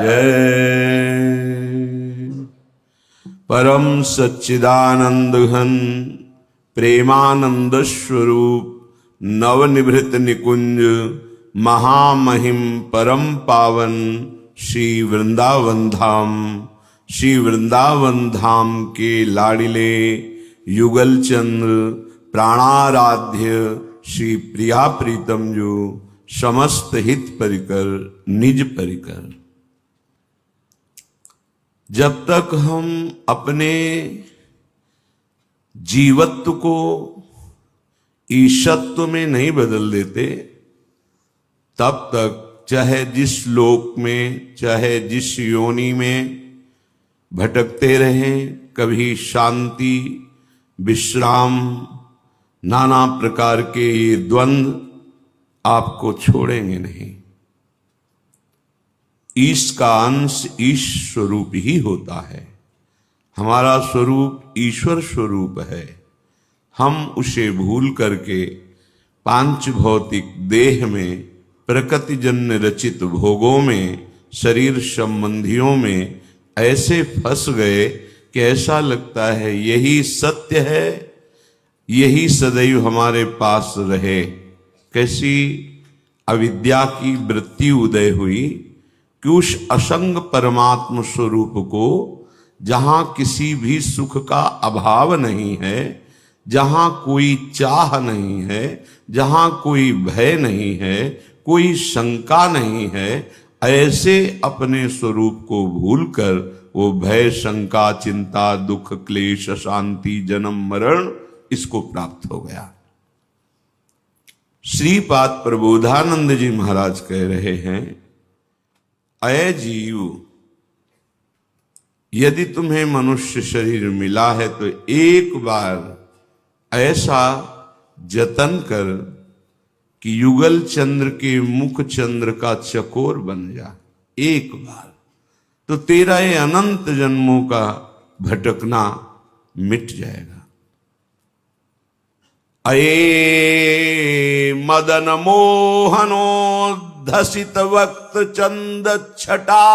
जय। परम सच्चिदानंद घन प्रेमानंद स्वरूप नवनिभृत निकुंज महामहिम परम पावन श्री वृंदावन धाम के लाडिले युगल चंद्र प्राणाराध्य श्री प्रिया प्रीतम जो समस्त हित परिकर निज परिकर। जब तक हम अपने जीवत्व को ईशत्व में नहीं बदल देते, तब तक चाहे जिस लोक में चाहे जिस योनि में भटकते रहें, कभी शांति विश्राम नाना प्रकार के ये द्वंद्व आपको छोड़ेंगे नहीं। ईश का अंश ईश स्वरूप ही होता है। हमारा स्वरूप ईश्वर स्वरूप है। हम उसे भूल करके पांच भौतिक देह में प्रकृति जन्य रचित भोगों में शरीर संबंधियों में ऐसे फंस गए कि ऐसा लगता है यही सत्य है, यही सदैव हमारे पास रहे। कैसी अविद्या की वृत्ति उदय हुई कि उस असंग परमात्म स्वरूप को, जहां किसी भी सुख का अभाव नहीं है, जहां कोई चाह नहीं है, जहां कोई भय नहीं है, कोई शंका नहीं है, ऐसे अपने स्वरूप को भूलकर वो भय शंका चिंता दुख क्लेश शांति जन्म मरण इसको प्राप्त हो गया। श्रीपाद प्रबोधानंद जी महाराज कह रहे हैं, अय जीव, यदि तुम्हें मनुष्य शरीर मिला है तो एक बार ऐसा जतन कर कि युगल चंद्र के मुख चंद्र का चकोर बन जा। एक बार तो तेरा ये अनंत जन्मों का भटकना मिट जाएगा। अये मदन मोहनो धसित वक्त चंद छटा,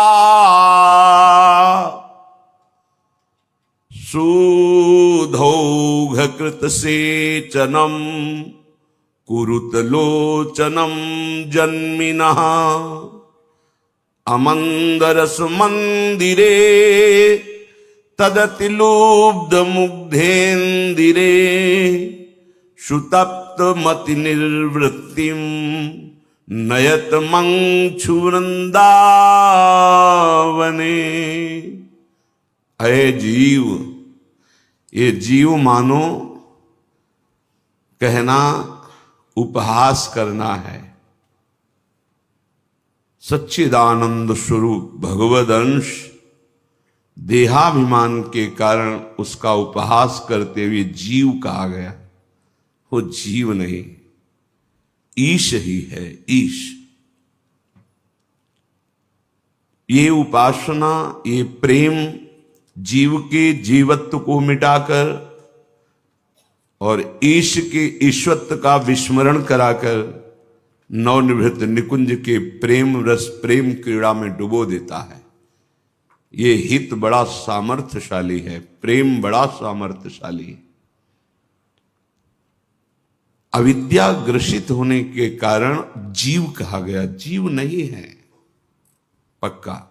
सुधौघ कृत सेचनम कुरुत लोचनम जन्मिनः, अमंदरस मंदिरे तदति लुब्ध मुग्धेन्दिरे, सुतप्त मति निर्वृत्तिम नयत मंक्षु वृंदावने। अय जीव, ये जीव मानो कहना उपहास करना है। सच्चिदानंद स्वरूप भगवद अंश देहाभिमान के कारण उसका उपहास करते हुए जीव कहा गया। वो जीव नहीं, ईश ही है, ईश। ये उपासना, ये प्रेम जीव के जीवत्व को मिटाकर और ईश के ईश्वत्व का विस्मरण कराकर नवनिभृत निकुंज के प्रेम रस प्रेम क्रीड़ा में डुबो देता है। ये हित बड़ा सामर्थ्यशाली है, प्रेम बड़ा सामर्थ्यशाली है। अविद्या ग्रसित होने के कारण जीव कहा गया, जीव नहीं है पक्का।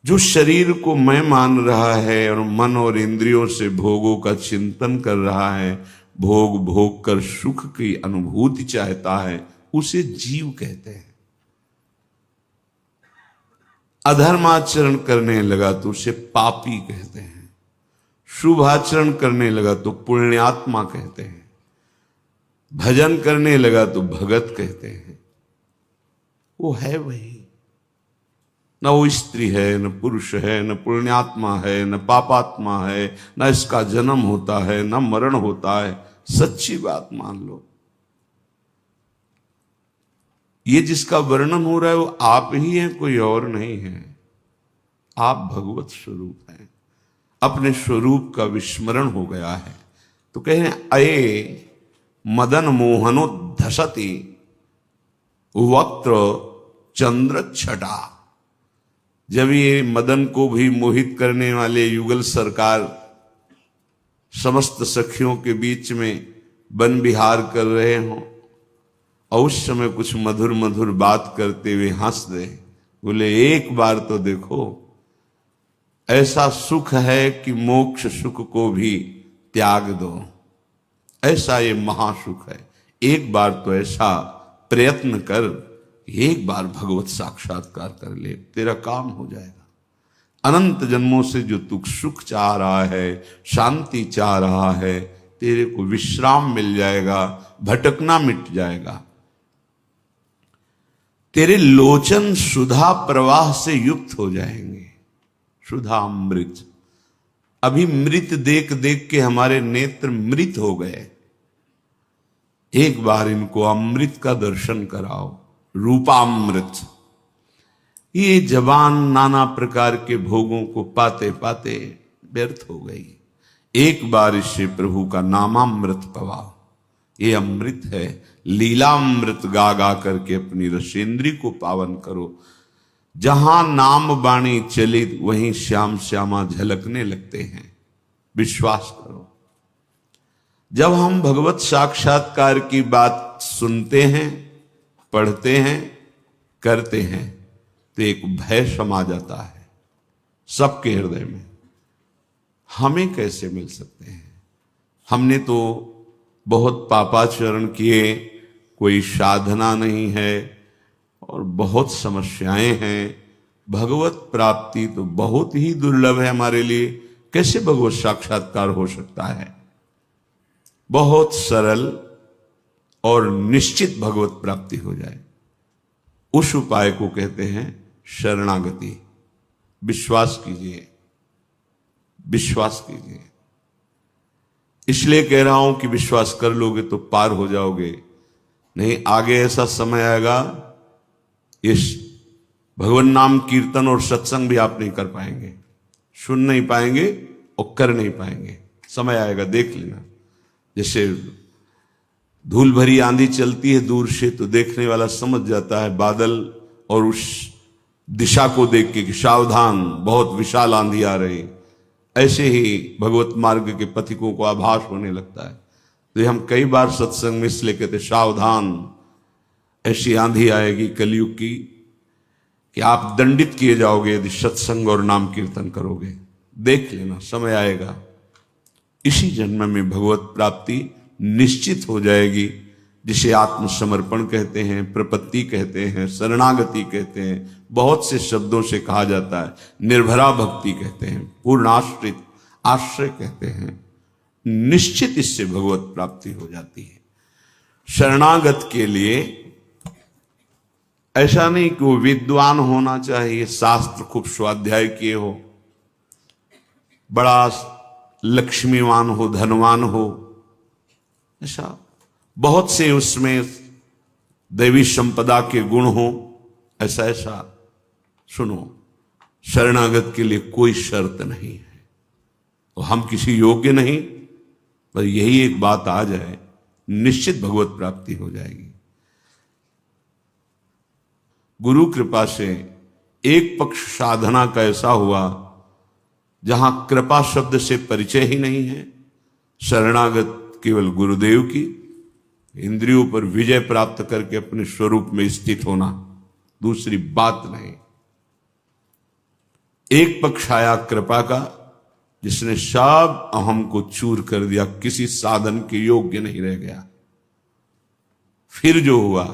जो शरीर को मैं मान रहा है और मन और इंद्रियों से भोगों का चिंतन कर रहा है, भोग भोग कर सुख की अनुभूति चाहता है, उसे जीव कहते हैं। अधर्माचरण करने लगा तो उसे पापी कहते हैं, शुभाचरण करने लगा तो पुण्यात्मा कहते हैं, भजन करने लगा तो भगत कहते हैं। वो है वही, न वो स्त्री है, न पुरुष है, न पुण्यात्मा है, न पापात्मा है, न इसका जन्म होता है, न मरण होता है। सच्ची बात मान लो, ये जिसका वर्णन हो रहा है वो आप ही हैं, कोई और नहीं है। आप भगवत स्वरूप हैं, अपने स्वरूप का विस्मरण हो गया है। तो कहें अये मदन मोहनो धसति वक्त्र चंद्र छटा। जब ये मदन को भी मोहित करने वाले युगल सरकार समस्त सखियों के बीच में वन विहार कर रहे हों और उस समय कुछ मधुर मधुर बात करते हुए हंस दे, बोले एक बार तो देखो, ऐसा सुख है कि मोक्ष सुख को भी त्याग दो, ऐसा ये महासुख है, एक बार तो ऐसा प्रयत्न कर, एक बार भगवत साक्षात्कार कर ले, तेरा काम हो जाएगा। अनंत जन्मों से जो तू सुख चाह रहा है, शांति चाह रहा है, तेरे को विश्राम मिल जाएगा, भटकना मिट जाएगा। तेरे लोचन सुधा प्रवाह से युक्त हो जाएंगे, सुधा अमृत। अभी मृत देख देख के हमारे नेत्र मृत हो गए, एक बार इनको अमृत का दर्शन कराओ, रूपामृत। ये जवान नाना प्रकार के भोगों को पाते पाते व्यर्थ हो गई, एक बार इससे प्रभु का नामामृत पवाओ। ये अमृत है, लीलामृत गा गा करके अपनी रसेंद्री को पावन करो। जहां नाम बाणी चली वहीं श्याम श्यामा झलकने लगते हैं, विश्वास करो। जब हम भगवत साक्षात्कार की बात सुनते हैं, पढ़ते हैं, करते हैं, तो एक भय समा जाता है सबके हृदय में, हमें कैसे मिल सकते हैं? हमने तो बहुत पापाचरण किए, कोई साधना नहीं है और बहुत समस्याएं हैं, भगवत प्राप्ति तो बहुत ही दुर्लभ है हमारे लिए, कैसे भगवत साक्षात्कार हो सकता है? बहुत सरल और निश्चित भगवत प्राप्ति हो जाए, उस उपाय को कहते हैं शरणागति। विश्वास कीजिए, विश्वास कीजिए। इसलिए कह रहा हूं कि विश्वास कर लोगे तो पार हो जाओगे, नहीं आगे ऐसा समय आएगा इस भगवान नाम कीर्तन और सत्संग भी आप नहीं कर पाएंगे, सुन नहीं पाएंगे और कर नहीं पाएंगे। समय आएगा, देख लेना। जैसे धूल भरी आंधी चलती है दूर से तो देखने वाला समझ जाता है बादल और उस दिशा को देख के कि सावधान, बहुत विशाल आंधी आ रही, ऐसे ही भगवत मार्ग के पथिकों को आभास होने लगता है। तो हम कई बार सत्संग में इसलिए कहते सावधान, ऐसी आंधी आएगी कलयुग की कि आप दंडित किए जाओगे यदि सत्संग और नाम कीर्तन करोगे। देख लेना, समय आएगा, इसी जन्म में भगवत प्राप्ति निश्चित हो जाएगी, जिसे आत्मसमर्पण कहते हैं, प्रपत्ति कहते हैं, शरणागति कहते हैं, बहुत से शब्दों से कहा जाता है, निर्भरा भक्ति कहते हैं, पूर्णाश्रित आश्रय कहते हैं। निश्चित इससे भगवत प्राप्ति हो जाती है। शरणागत के लिए ऐसा नहीं कि वो विद्वान होना चाहिए, शास्त्र खूब स्वाध्याय किए हो, बड़ा लक्ष्मीवान हो, धनवान हो, ऐसा बहुत से उसमें दैवी संपदा के गुण हो, ऐसा ऐसा। सुनो, शरणागत के लिए कोई शर्त नहीं है, तो हम किसी योग्य नहीं, पर यही एक बात आ जाए, निश्चित भगवत प्राप्ति हो जाएगी। गुरु कृपा से एक पक्ष साधना का ऐसा हुआ जहां कृपा शब्द से परिचय ही नहीं है, शरणागत केवल गुरुदेव की, इंद्रियों पर विजय प्राप्त करके अपने स्वरूप में स्थित होना, दूसरी बात नहीं। एक पक्ष आया कृपा का, जिसने सब अहम को चूर कर दिया, किसी साधन के योग्य नहीं रह गया। फिर जो हुआ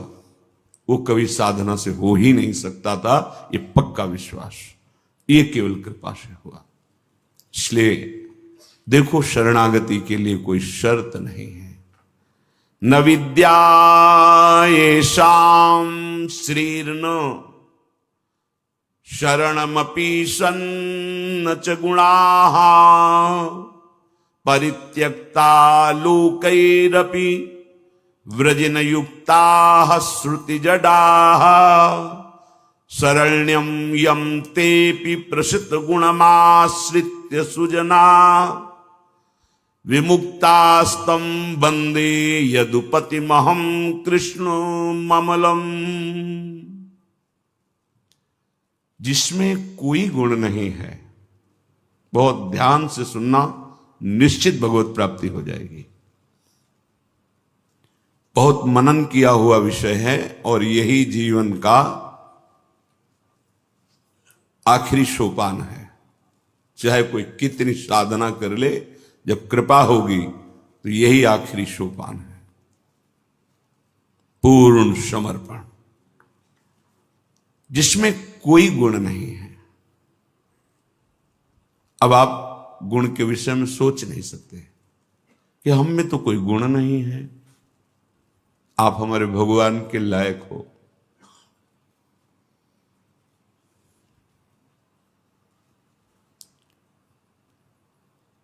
वो कभी साधना से हो ही नहीं सकता था, ये पक्का विश्वास, ये केवल कृपा से हुआ। इसलिए देखो, शरणागति के लिए कोई शर्त नहीं है। न विद्या येषां श्रीर्न शरणमपि सन्न च गुणाः परित्यक्ता लोकैरपि व्रजिन युक्ताः श्रुतिजडाः शरण्यं यं तेऽपि प्रसित गुणमाश्रित्य सुजना विमुक्तास्तं वन्दे यदुपतिमहं कृष्ण ममलम्। जिसमें कोई गुण नहीं है, बहुत ध्यान से सुनना, निश्चित भगवत प्राप्ति हो जाएगी। बहुत मनन किया हुआ विषय है और यही जीवन का आखिरी सोपान है। चाहे कोई कितनी साधना कर ले, जब कृपा होगी तो यही आखिरी सोपान है, पूर्ण समर्पण, जिसमें कोई गुण नहीं है। अब आप गुण के विषय में सोच नहीं सकते कि हम में तो कोई गुण नहीं है, आप हमारे भगवान के लायक हो।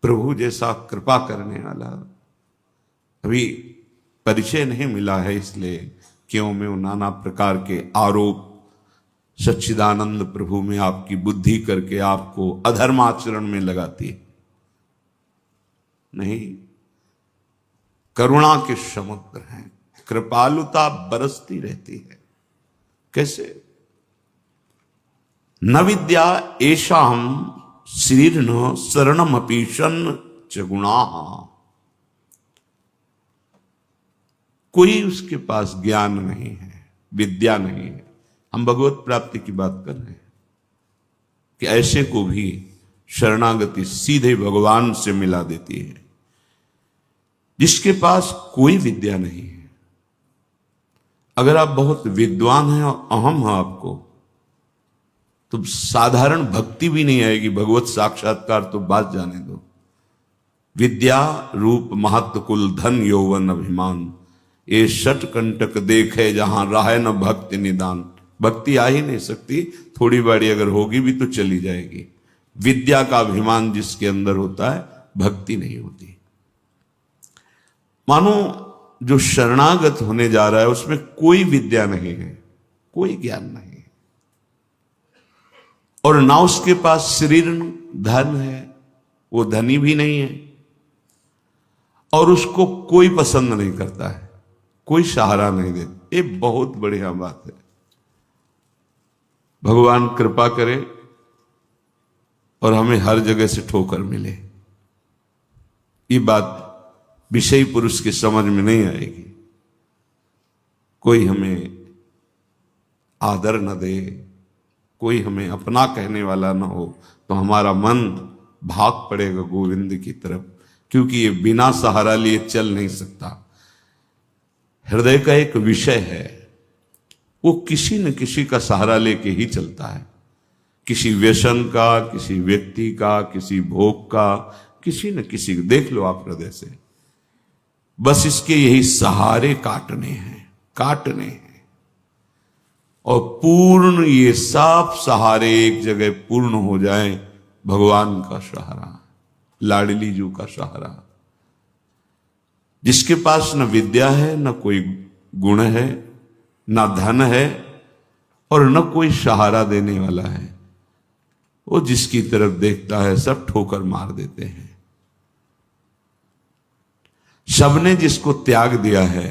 प्रभु जैसा कृपा करने वाला अभी परिचय नहीं मिला है, इसलिए क्यों में नाना प्रकार के आरोप सच्चिदानंद प्रभु में आपकी बुद्धि करके आपको अधर्माचरण में लगाती है। नहीं, करुणा के समुद्र हैं, कृपालुता बरसती रहती है। कैसे? न विद्या एषाम श्रीर्न शरणमपि षण् च गुणाः। कोई उसके पास ज्ञान नहीं है, विद्या नहीं है। हम भगवत प्राप्ति की बात कर रहे हैं कि ऐसे को भी शरणागति सीधे भगवान से मिला देती है, जिसके पास कोई विद्या नहीं है। अगर आप बहुत विद्वान हैं और अहम है आपको, तो साधारण भक्ति भी नहीं आएगी, भगवत साक्षात्कार तो बात जाने दो। विद्या रूप महत्व कुल धन यौवन अभिमान, ये षट कंटक देखे जहां राह न भक्ति निदान। भक्ति आ ही नहीं सकती, थोड़ी बाड़ी अगर होगी भी तो चली जाएगी। विद्या का अभिमान जिसके अंदर होता है, भक्ति नहीं होती। मानो जो शरणागत होने जा रहा है उसमें कोई विद्या नहीं है, कोई ज्ञान नहीं है, और ना उसके पास शरीर धन है, वो धनी भी नहीं है, और उसको कोई पसंद नहीं करता है, कोई सहारा नहीं देता। ये बहुत बढ़िया बात है। भगवान कृपा करे और हमें हर जगह से ठोकर मिले, ये बात विषयी पुरुष की समझ में नहीं आएगी। कोई हमें आदर न दे, कोई हमें अपना कहने वाला न हो, तो हमारा मन भाग पड़ेगा गोविंद की तरफ, क्योंकि ये बिना सहारा लिए चल नहीं सकता। हृदय का एक विषय है, वो किसी न किसी का सहारा लेके ही चलता है, किसी व्यसन का, किसी व्यक्ति का, किसी भोग का, किसी न किसी। देख लो आप हृदय से, बस इसके यही सहारे काटने हैं, और पूर्ण ये सब सहारे एक जगह पूर्ण हो जाए। भगवान का सहारा, लाडली जू का सहारा, जिसके पास न विद्या है, न कोई गुण है, न धन है, और न कोई सहारा देने वाला है, वो जिसकी तरफ देखता है सब ठोकर मार देते हैं। सबने जिसको त्याग दिया है,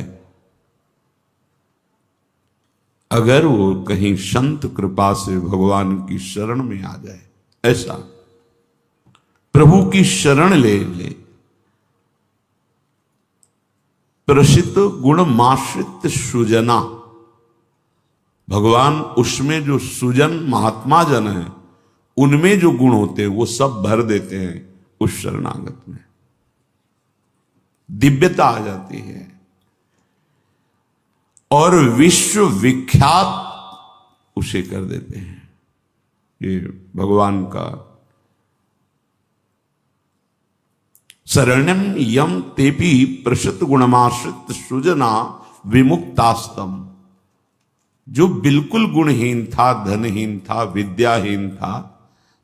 अगर वो कहीं संत कृपा से भगवान की शरण में आ जाए, ऐसा प्रभु की शरण ले प्रसिद्ध गुण माश्रित सुजना। भगवान उसमें जो सुजन महात्मा जन है, उनमें जो गुण होते हैं वो सब भर देते हैं उस शरणागत में। दिव्यता आ जाती है और विश्व विख्यात उसे कर देते हैं। ये भगवान का शरण्यम यम तेपी प्रसिद्ध गुणमाश्रित सुजना विमुक्तास्तम। जो बिल्कुल गुणहीन था, धनहीन था, विद्याहीन था,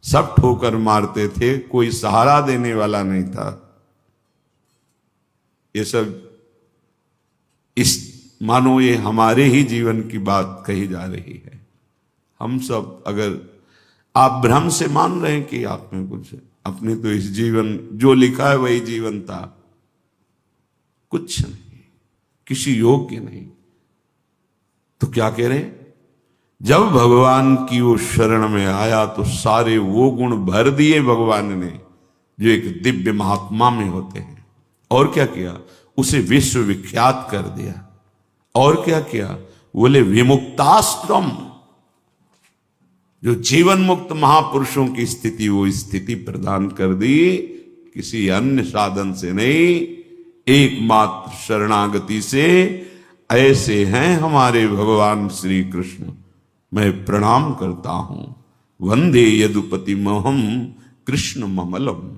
सब ठोकर मारते थे, कोई सहारा देने वाला नहीं था। ये सब इस मानो ये हमारे ही जीवन की बात कही जा रही है। हम सब, अगर आप भ्रम से मान रहे हैं कि आप में कुछ है, अपने तो इस जीवन जो लिखा है वही जीवन था, कुछ नहीं, किसी योग्य नहीं। तो क्या कह रहे? जब भगवान की वो शरण में आया तो सारे वो गुण भर दिए भगवान ने जो एक दिव्य महात्मा में होते हैं। और क्या किया, उसे विश्व विख्यात कर दिया। और क्या किया, बोले विमुक्ताश्रम, जो जीवन मुक्त महापुरुषों की स्थिति, वो स्थिति प्रदान कर दी, किसी अन्य साधन से नहीं, एकमात्र शरणागति से। ऐसे हैं हमारे भगवान श्री कृष्ण। मैं प्रणाम करता हूं। वंदे यदुपति महम कृष्ण ममलम।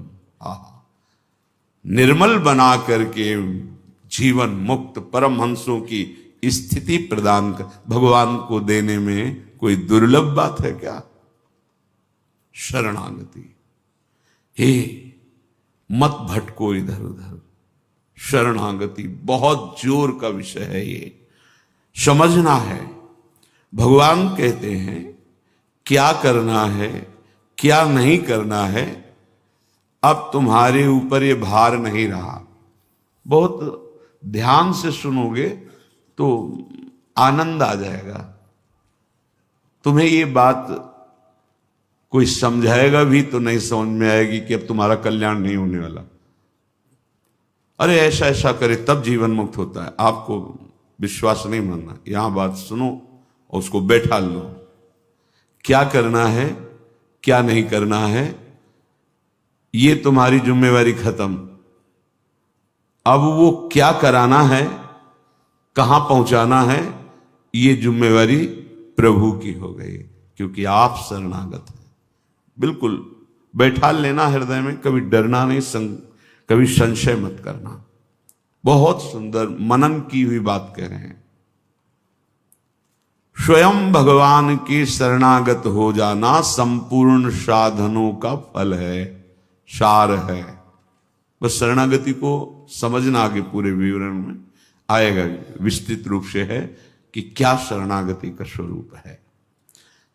निर्मल बना करके जीवन मुक्त परमहंसों की स्थिति प्रदान कर भगवान को देने में कोई दुर्लभ बात है क्या? शरणागति। हे मत भटको इधर उधर। शरणागति बहुत जोर का विषय है, ये समझना है। भगवान कहते हैं क्या करना है क्या नहीं करना है, अब तुम्हारे ऊपर ये भार नहीं रहा। बहुत ध्यान से सुनोगे तो आनंद आ जाएगा। तुम्हें ये बात कोई समझाएगा भी तो नहीं समझ में आएगी कि अब तुम्हारा कल्याण नहीं होने वाला। अरे ऐसा ऐसा करे तब जीवन मुक्त होता है। आपको विश्वास नहीं मानना, यहां बात सुनो और उसको बैठा लो। क्या करना है क्या नहीं करना है, ये तुम्हारी जिम्मेवारी खत्म। अब वो क्या कराना है, कहां पहुंचाना है, ये जिम्मेवारी प्रभु की हो गई, क्योंकि आप शरणागत हैं। बिल्कुल बैठा लेना हृदय में, कभी डरना नहीं, कभी संशय मत करना। बहुत सुंदर मनन की हुई बात कह रहे हैं। स्वयं भगवान के शरणागत हो जाना संपूर्ण साधनों का फल है, सार है। बस शरणागति को समझना, आगे पूरे विवरण में आएगा, विस्तृत रूप से है कि क्या शरणागति का स्वरूप है।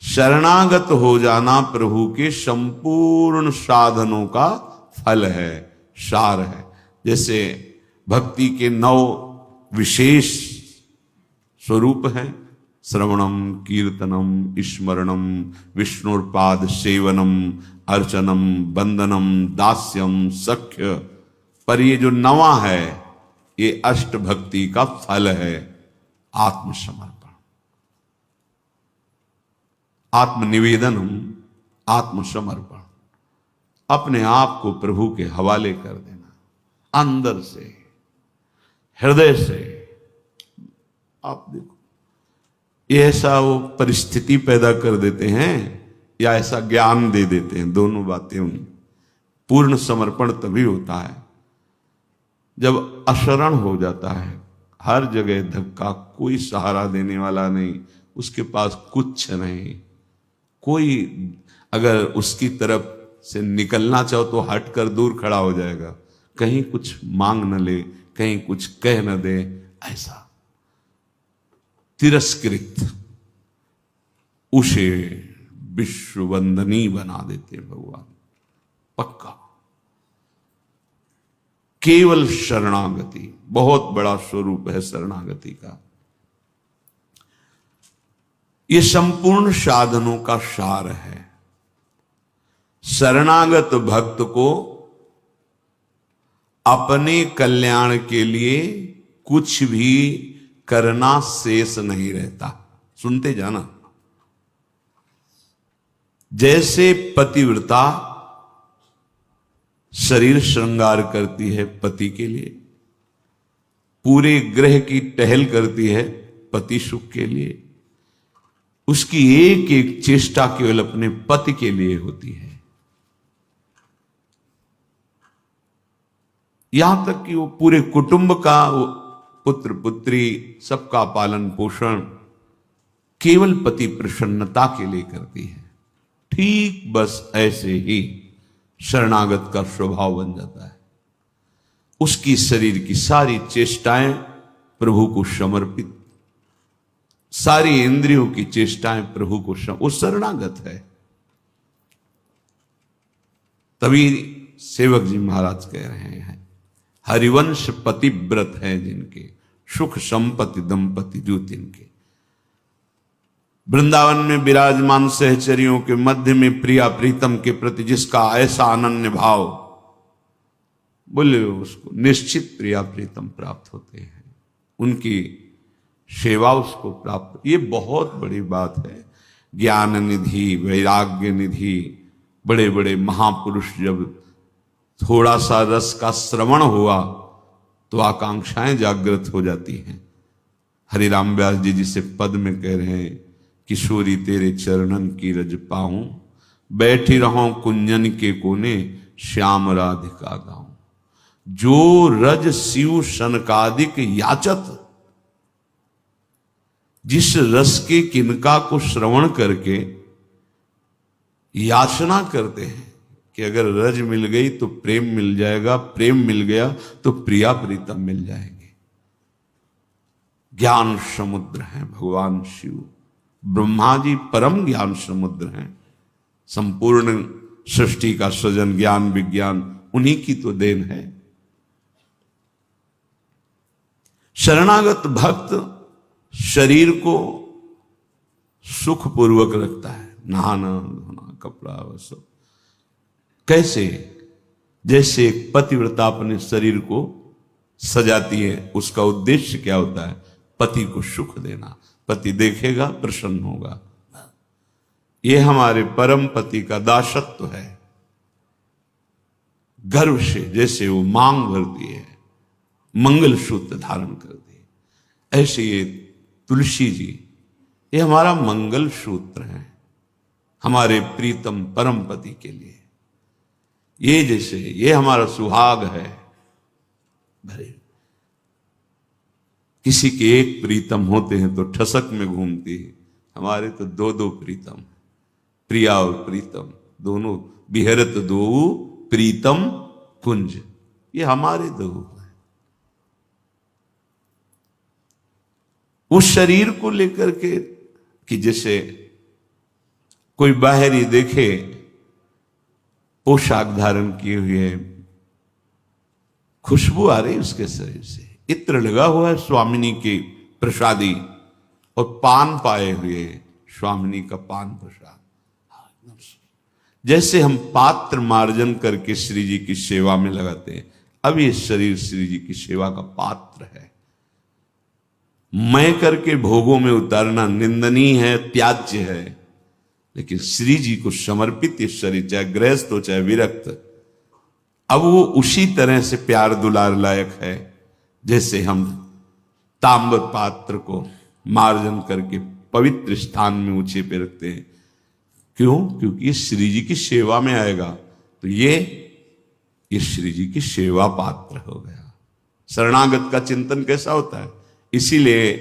शरणागत हो जाना प्रभु के संपूर्ण साधनों का फल है, सार है। जैसे भक्ति के 9 विशेष स्वरूप हैं, श्रवणम, कीर्तनम, स्मरणम, विष्णुपाद सेवनम, अर्चनम, वंदनम, दास्यम, सख्य। पर ये जो 9वां है, ये अष्ट भक्ति का फल है, आत्मसमर्पण, आत्मनिवेदनम, आत्मसमर्पण। अपने आप को प्रभु के हवाले कर देना, अंदर से, हृदय से। आप देखो, ये ऐसा वो परिस्थिति पैदा कर देते हैं या ऐसा ज्ञान दे देते हैं, दोनों बातें उन। पूर्ण समर्पण तभी होता है जब अशरण हो जाता है, हर जगह धक्का, कोई सहारा देने वाला नहीं, उसके पास कुछ नहीं। कोई अगर उसकी तरफ से निकलना चाहो तो हटकर दूर खड़ा हो जाएगा, कहीं कुछ मांग न ले, कहीं कुछ कह न दे, ऐसा तिरस्कृत, उसे विश्ववंदनी बना देते भगवान। पक्का केवल शरणागति बहुत बड़ा स्वरूप है शरणागति का। ये संपूर्ण साधनों का सार है। शरणागत भक्त को अपने कल्याण के लिए कुछ भी करना शेष नहीं रहता। सुनते जाना। जैसे पतिव्रता शरीर श्रृंगार करती है पति के लिए, पूरे ग्रह की टहल करती है पति सुख के लिए, उसकी एक एक चेष्टा केवल अपने पति के लिए होती है। यहां तक कि वो पूरे कुटुंब का, वो पुत्र पुत्री सबका पालन पोषण केवल पति प्रसन्नता के लिए करती है। ठीक बस ऐसे ही शरणागत का स्वभाव बन जाता है। उसकी शरीर की सारी चेष्टाएं प्रभु को समर्पित, सारी इंद्रियों की चेष्टाएं प्रभु को वो शरणागत है। तभी सेवक जी महाराज कह रहे हैं, हरिवंश पतिव्रत हैं जिनके, सुख संपत्ति दंपति जो तिनके। वृंदावन में विराजमान सहचरियों के मध्य में प्रिया प्रीतम के प्रति जिसका ऐसा अनन्य भाव, बोले उसको निश्चित प्रिया प्रीतम प्राप्त होते हैं, उनकी सेवा उसको प्राप्त। ये बहुत बड़ी बात है। ज्ञान निधि, वैराग्य निधि, बड़े बड़े महापुरुष जब थोड़ा सा रस का श्रवण हुआ तो आकांक्षाएं जागृत हो जाती हैं। हरिराम व्यास जी जिसे पद में कह रहे हैं, किशोरी तेरे चरणन की रज पाऊं, बैठी रहूं कुंजन के कोने, श्याम राधिका गाऊं। जो रज शिव सनकादिक याचत, जिस रस के किनका को श्रवण करके याचना करते हैं कि अगर रज मिल गई तो प्रेम मिल जाएगा, प्रेम मिल गया तो प्रिया प्रीतम मिल जाएंगे। ज्ञान समुद्र हैं भगवान शिव, ब्रह्मा जी परम ज्ञान समुद्र हैं। संपूर्ण सृष्टि का सृजन, ज्ञान विज्ञान उन्हीं की तो देन है। शरणागत भक्त शरीर को सुखपूर्वक रखता है, नहाना धोना कपड़ा वह सब। कैसे? जैसे एक पतिव्रता अपने शरीर को सजाती है, उसका उद्देश्य क्या होता है? पति को सुख देना। पति देखेगा प्रसन्न होगा। यह हमारे परम पति का दासत्व है। गर्व से जैसे वो मांग भरती है, मंगल सूत्र धारण करती है, ऐसे ये तुलसी जी, ये हमारा मंगल सूत्र है हमारे प्रीतम परम पति के लिए। ये जैसे ये हमारा सुहाग है। भरे किसी के एक प्रीतम होते हैं तो ठसक में घूमती है, हमारे तो दो दो प्रीतम, प्रिया और प्रीतम दोनों, बिहरत दो प्रीतम कुंज, ये हमारे दो हैं। उस शरीर को लेकर के कि जैसे कोई बाहरी देखे पोशाक धारण किए हुए, खुशबू आ रही उसके शरीर से, इत्र लगा हुआ है स्वामिनी की प्रसादी, और पान पाए हुए स्वामिनी का पान प्रसाद। जैसे हम पात्र मार्जन करके श्री जी की सेवा में लगाते हैं, अब ये शरीर श्री जी की सेवा का पात्र है। मैं करके भोगों में उतारना निंदनीय है, त्याज्य है, लेकिन श्री जी को समर्पित ये शरीर, चाहे गृहस्थ हो चाहे विरक्त, अब वो उसी तरह से प्यार दुलार लायक है जैसे हम ताम्र पात्र को मार्जन करके पवित्र स्थान में ऊंचे पे रखते हैं। क्यों? क्योंकि ये श्री जी की सेवा में आएगा, तो ये श्री जी की सेवा पात्र हो गया। शरणागत का चिंतन कैसा होता है? इसीलिए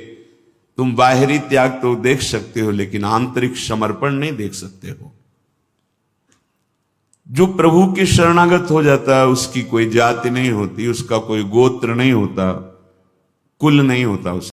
तुम बाहरी त्याग तो देख सकते हो, लेकिन आंतरिक समर्पण नहीं देख सकते हो। जो प्रभु के शरणागत हो जाता है उसकी कोई जाति नहीं होती, उसका कोई गोत्र नहीं होता, कुल नहीं होता उसका।